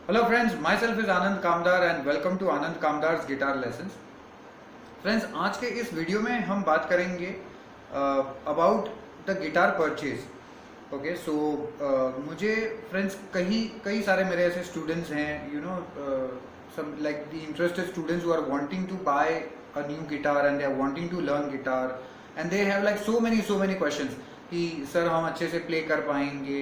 Hello friends, myself is Anand Kamdar and welcome to Anand Kamdar's Guitar Lessons. Friends आज के इस video में हम बात करेंगे about the guitar purchase. Okay so मुझे फ्रेंड्स कई सारे मेरे ऐसे स्टूडेंट्स हैं some like the interested students who are wanting to buy a new guitar and they are wanting to learn guitar and they have like so many questions कि sir हम अच्छे से प्ले कर पाएंगे,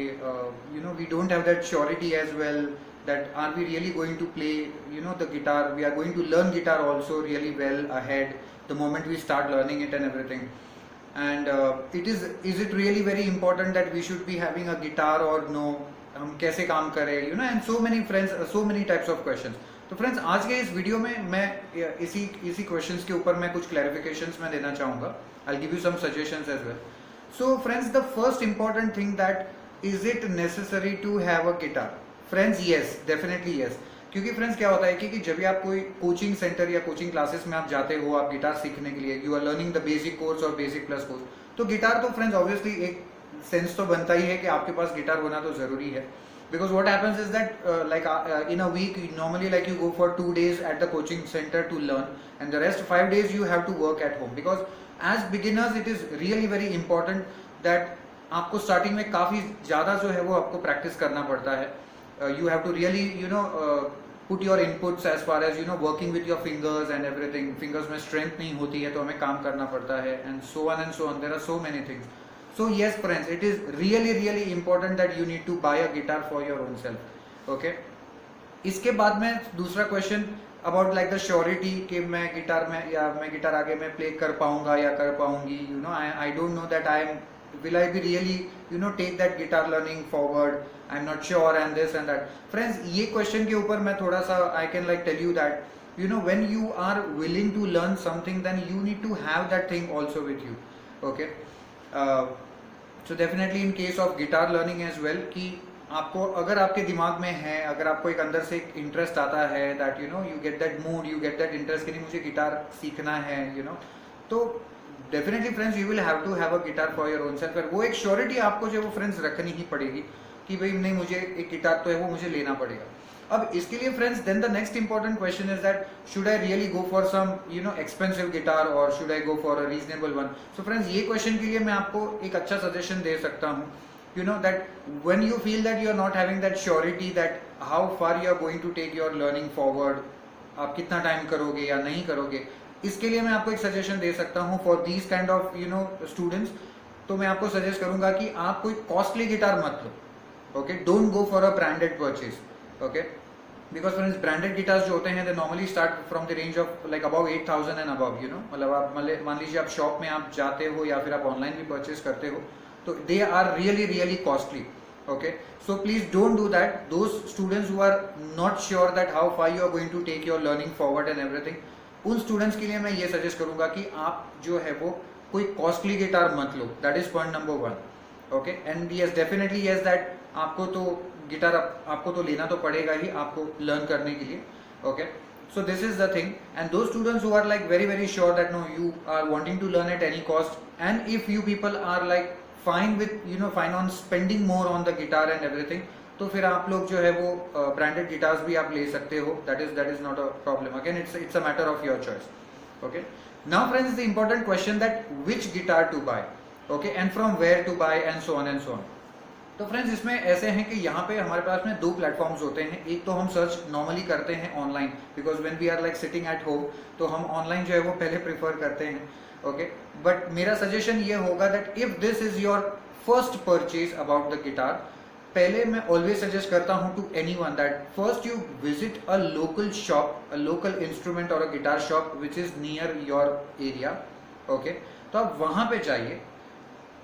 we don't have that surety as well that are we really going to play the guitar, we are going to learn guitar also really well ahead the moment we start learning it and everything. And is it really very important that we should be having a guitar or no, हम कैसे काम करें, and so many friends, so many types of questions. तो friends आज के इस video में मैं इसी क्वेश्चंस के ऊपर मैं कुछ क्लैरिफिकेशंस मैं देना चाहूँगा. I'll give you some suggestions as well. So friends, the first important thing that is it necessary to have a guitar? Friends, yes, definitely yes. क्योंकि फ्रेंड्स क्या होता है कि जब भी आप कोई कोचिंग सेंटर या कोचिंग क्लासेस में आप जाते हो आप गिटार सीखने के लिए, you are learning the basic course और बेसिक प्लस कोर्स, तो गिटार तो फ्रेंड्स ऑब्वियसली एक सेंस तो बनता ही है कि आपके पास गिटार होना तो जरूरी है. Because what happens is that in a week normally like you go for 2 days at the coaching center to learn and the rest 5 days you have to work at home. Because as beginners it is really very important that आपको starting में काफ़ी ज़्यादा जो है वो आपको practice करना पड़ता है. You have to really put your inputs as far as working with your fingers and everything. Fingers में strength नहीं होती है तो हमें काम करना पड़ता है and so on. There are so many things. So yes friends, it is really important that you need to buy a guitar for your own self. Okay. इसके बाद में दूसरा question about like the surety कि मैं guitar आगे मैं play कर पाऊंगा या कर पाऊंगी. I don't know that I am will I be really take that guitar learning forward. I'm not sure and this and that. Friends, ये question के ऊपर मैं थोड़ा सा I can like tell you that when you are willing to learn something then you need to have that thing also with you. Okay. So definitely in case of guitar learning as well कि आपको अगर आपके दिमाग में है, अगर आपको एक अंदर से एक इंटरेस्ट आता है that you get that mood, you get that interest कि नहीं मुझे गिटार सीखना है तो definitely friends you will have to have a guitar for your own self. वो एक श्योरिटी आपको जो वो फ्रेंड्स रखनी ही पड़ेगी कि भाई नहीं मुझे एक गिटार तो है वो मुझे लेना पड़ेगा. अब इसके लिए friends then the next important question is that should I really go for some expensive guitar और should I go for a reasonable one. So friends ये क्वेश्चन के लिए मैं आपको एक अच्छा सजेशन दे सकता हूँ. that when you feel that you are not having that surety that how far you are going to take your learning forward, आप कितना टाइम करोगे या नहीं करोगे, इसके लिए मैं आपको एक सजेशन दे सकता हूँ for these kind of students. तो मैं आपको सजेस्ट करूंगा कि आप कोई कॉस्टली गिटार मत लो. Okay, don't go for a branded purchase. Okay, because friends branded guitars जो होते हैं they normally start from the range of like about 8,000 and about. मतलब आप मान लीजिए आप शॉप में आप जाते हो या फिर आप ऑनलाइन भी परचेज करते हो तो they are really costly. Okay, so please don't do that. Those students who are not sure that how far you are going to take your learning forward and everything, उन students के लिए मैं ये suggest करूंगा कि आप जो है वो कोई कॉस्टली गिटार मत लो. That is point number 1. Okay, and yes definitely yes that आपको तो गिटार आपको तो लेना तो पड़ेगा ही आपको लर्न करने के लिए. Okay, so this is the thing, and those students who are like very sure that no you are wanting to learn at any cost, and if you people are like fine with fine on spending more on the guitar and everything, तो फिर आप लोग जो है वो branded guitars भी आप ले सकते हो. That is not a problem. Again it's a matter of your choice. Okay, now friends the important question that which guitar to buy. Okay, and from where to buy and so on. तो friends इसमें ऐसे हैं कि यहाँ पे हमारे पास में 2 platforms होते हैं. एक तो हम सर्च नॉर्मली करते हैं online because when we are like sitting at home तो हम ऑनलाइन जो है वो पहले प्रीफर करते हैं. ओके, बट मेरा सजेशन ये होगा that if this is your first purchase about the guitar, पहले मैं ऑलवेज सजेस्ट करता हूँ to anyone that first you visit a local shop, a local instrument और a guitar shop which is near your area. Okay, तो आप वहां पे जाइए.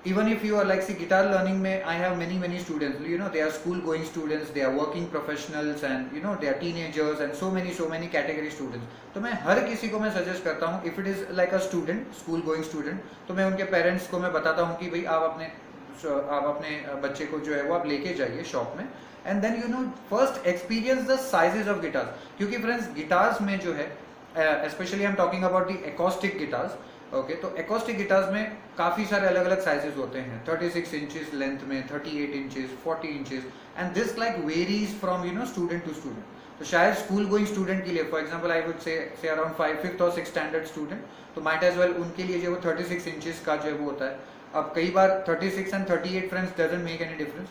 even if you are like see guitar learning mein I have many students, they are school going students, they are working professionals, and they are teenagers and so many category students. तो मैं हर किसी को मैं suggest करता हूँ if it is like a student, school going student, तो मैं उनके पेरेंट्स को मैं बताता हूँ कि भाई आप अपने बच्चे को जो है वो आप लेके जाइए शॉप में, and then first experience the sizes of guitars. क्योंकि फ्रेंड्स गिटार्स में जो है specially I am talking about the acoustic guitars, okay तो acoustic गिटार्स में काफ़ी सारे अलग अलग साइजेस होते हैं, 36 इंचेस लेंथ में, 38 inches, 40 inches, and this like varies from student to student. तो शायद स्कूल गोइंग स्टूडेंट के लिए, for example I would say around 5th और 6th स्टैंडर्ड स्टूडेंट, तो माइट एज वेल उनके लिए जो वो 36 इंचेस का जो वो होता है। अब कई बार 36 and 38 friends doesn't make any difference.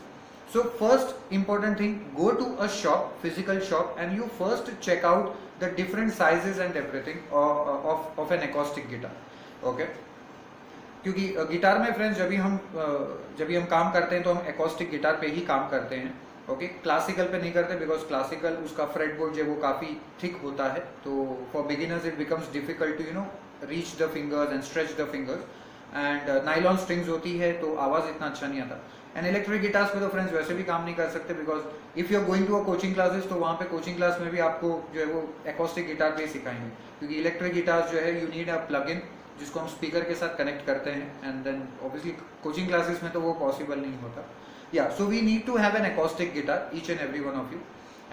So first important thing, go to a shop, physical shop, and you first check out the different sizes and everything of an acoustic guitar. Okay? क्योंकि guitar में friends जब भी हम काम करते हैं तो हम acoustic गिटार पे ही काम करते हैं। ओके क्लासिकल पे नहीं करते, बिकॉज क्लासिकल उसका फ्रेट बोर्ड जो है वो काफ़ी थिक होता है, तो for beginners it becomes difficult to reach the fingers and stretch the fingers, and nylon strings होती है तो आवाज़ इतना अच्छा नहीं आता। एंड इलेक्ट्रिक गिटार्स पे तो फ्रेंड्स वैसे भी काम नहीं कर सकते, because if you are going to a coaching classes तो वहाँ पे कोचिंग क्लास में भी आपको जो है वो acoustic गिटार पे ही सिखाएंगे, क्योंकि इलेक्ट्रिक गिटार्स जो है you need a plug in जिसको हम स्पीकर के साथ कनेक्ट करते हैं, and then obviously coaching classes में तो वो पॉसिबल नहीं होता। या so we need to have an acoustic guitar each and every one of you,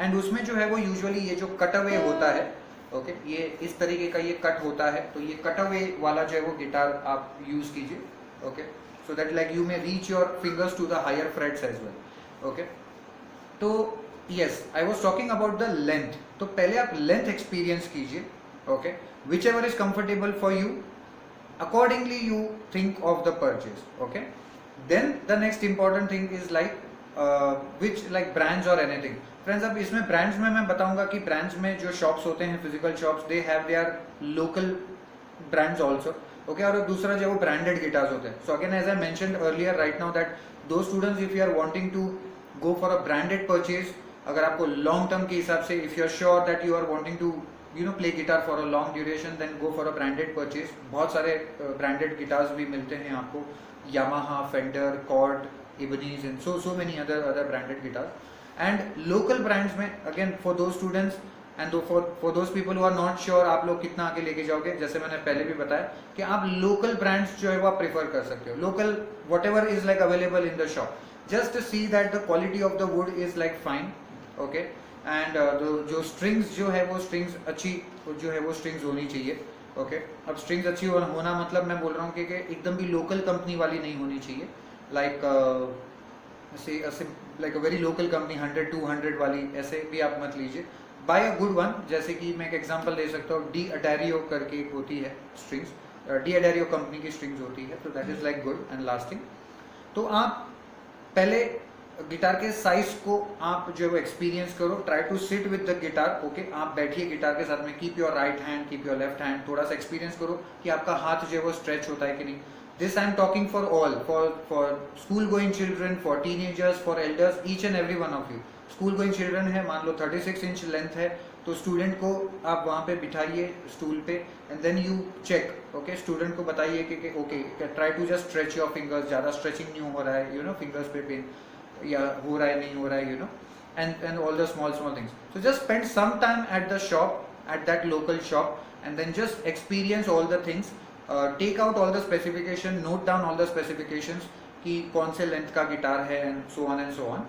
एंड उसमें जो है वो यूजुअली ये जो कट अवे होता है, ओके ये इस तरीके का ये कट होता है, तो ये कट अवे वाला जो है वो गिटार आप यूज कीजिए, okay so that like you may reach your fingers to the higher frets as well. Okay तो yes I was talking about the length, तो पहले आप लेंथ एक्सपीरियंस कीजिए, okay whichever is comfortable for you, accordingly you think of the purchase, okay then the next important thing is like which like brands or anything friends। अब इसमें brands में मैं बताऊंगा कि brands में जो shops होते हैं, physical shops, they have their local brands also, okay और दूसरा जो वो branded guitars होते हैं। so again as I mentioned earlier right now that those students if you are wanting to go for a branded purchase, अगर आपको long term के हिसाब से if you are sure that you are wanting to play guitar for a long duration, then go for a branded purchase। बहुत सारे branded guitars भी मिलते हैं आपको, Yamaha, Fender, Chord, Ibanez and so many other branded guitars। and local brands में again for those students and for those people who are not sure आप लोग कितना आगे लेके जाओगे, जैसे मैंने पहले भी बताया कि आप local brands जो है वो आप प्रेफर कर सकते हो, local whatever is like available in the shop, just see that the quality of the wood is like fine, okay and जो स्ट्रिंग्स जो है वो स्ट्रिंग्स अच्छी जो है वो स्ट्रिंग्स होनी चाहिए, ओके अब स्ट्रिंग्स अच्छी होना मतलब मैं बोल रहा हूँ कि एकदम भी लोकल कंपनी वाली नहीं होनी चाहिए, like like a very local company 100-200 वाली ऐसे भी आप मत लीजिए, बाय अ गुड वन। जैसे कि मैं एक एग्जांपल दे सकता हूँ, डी अडारियो करके एक होती है स्ट्रिंग्स, डी अडारियो कंपनी की स्ट्रिंग्स होती है, तो that is like good and lasting. तो आप पहले गिटार के साइज को आप जो है एक्सपीरियंस करो, try to sit with the guitar, okay आप बैठिए गिटार के साथ में, keep your right hand, keep your left hand, थोड़ा सा एक्सपीरियंस करो कि आपका हाथ जो है वो स्ट्रेच होता है कि नहीं। This I am talking for all, for school going children, for teenagers, for elders, each and every one of you. School going children है, मान लो 36 इंच लेंथ है, तो स्टूडेंट को आप वहाँ पे बिठाइए स्टूल पे, and then you check, okay student को बताइए कि okay try to just stretch your fingers, ज़्यादा स्ट्रेचिंग नहीं हो रहा है, फिंगर्स पे पेन या हो रहा है नहीं हो रहा है, and all the small things। so just spend some time at the shop, at that local shop, and then just experience all the things, take out all the specification, note down all the specifications कि कौन से length का guitar है, and so on।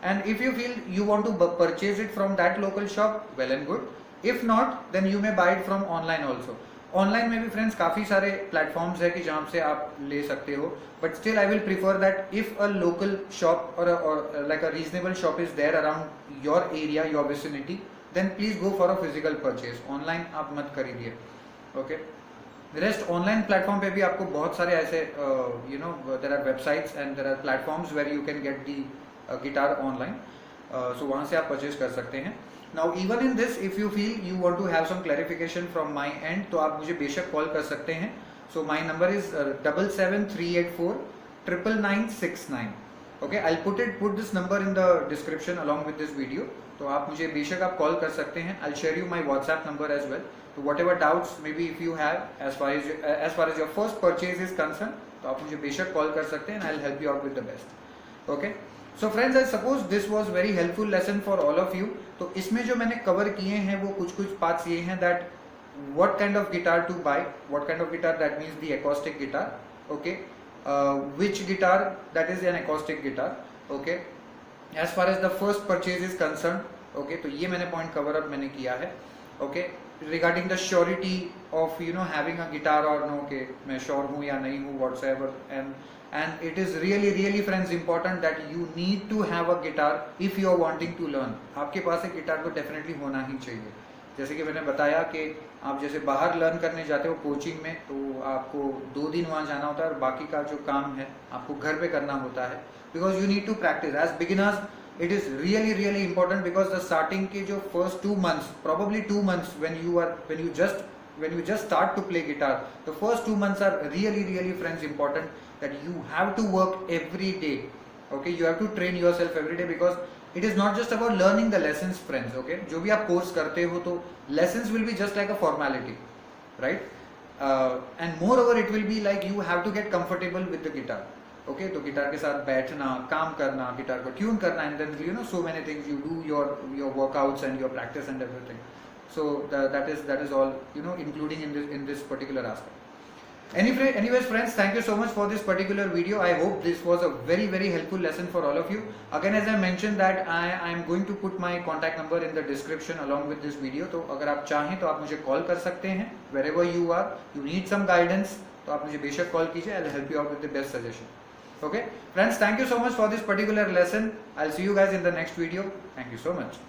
and if you feel you want to purchase it from that local shop, well and good, if not then you may buy it from online also। Online में भी friends काफ़ी सारे platforms है कि जहाँ से आप ले सकते हो, but still I will prefer that if a local shop और like a reasonable shop is there around your area, your vicinity, then please go for a physical purchase. Online आप मत खरीदिए, ओके रेस्ट ऑनलाइन प्लेटफॉर्म पे भी आपको बहुत सारे ऐसे there are websites and there are platforms where you can get the guitar online, so वहाँ से आप परचेज कर सकते हैं। Now even in this if you feel you want to have some clarification from my end, तो आप मुझे बेशक कॉल कर सकते हैं। So my number is 7738499969। Okay, I'll put this number in the description along with this video। तो आप मुझे बेशक आप कॉल कर सकते हैं। I'll share you my WhatsApp number as well। तो whatever doubts maybe if you have as far as your first purchase is concerned, तो आप मुझे बेशक कॉल कर सकते हैं and I'll help you out with the best। Okay। So friends, I suppose this was very helpful lesson for all of you। तो इसमें जो मैंने कवर किए हैं वो कुछ पार्ट्स ये हैं that what kind of guitar to buy, what kind of guitar, that means the acoustic guitar, okay, which guitar that is an acoustic guitar, okay, as far as the first purchase is concerned, okay, तो ये मैंने point cover up मैंने किया है। Okay, regarding the surety of having a guitar और no, के मैं sure हूँ या नहीं हूँ, whatsoever. And it is really really friends important that you need to have a guitar if you are wanting to learn. आपके पास एक गिटार तो डेफिनेटली होना ही चाहिए. जैसे कि मैंने बताया कि आप जैसे बाहर लर्न करने जाते हो कोचिंग में, तो आपको 2 दिन वहाँ जाना होता है और बाकी का जो काम है आपको घर पे करना होता है, because you need to practise. As beginners it is really really important, because the starting के जो first 2 months, probably 2 months, when you just start to play guitar, the first 2 months are really really friends important, that you have to work every day. Okay, you have to train yourself every day, because it is not just about learning the lessons friends. Okay, जो भी आप course करते हो तो lessons will be just like a formality, right? And moreover it will be like you have to get comfortable with the guitar. Okay, तो guitar के साथ बैठना, काम करना, गिटार को ट्यून करना, and then so many things you do, your workouts and your practice and everything. So that is all including in this particular aspect. Anyways friends, thank you so much for this particular video. I hope this was a very very helpful lesson for all of you. Again, as I mentioned that I am going to put my contact number in the description along with this video. तो अगर आप चाहें तो आप मुझे call कर सकते हैं. wherever you are, you need some guidance, तो आप मुझे बेशक कॉल कीजिए. I'll help you out with the best suggestion. Okay friends, thank you so much for this particular lesson. I'll see you guys in the next video. Thank you so much.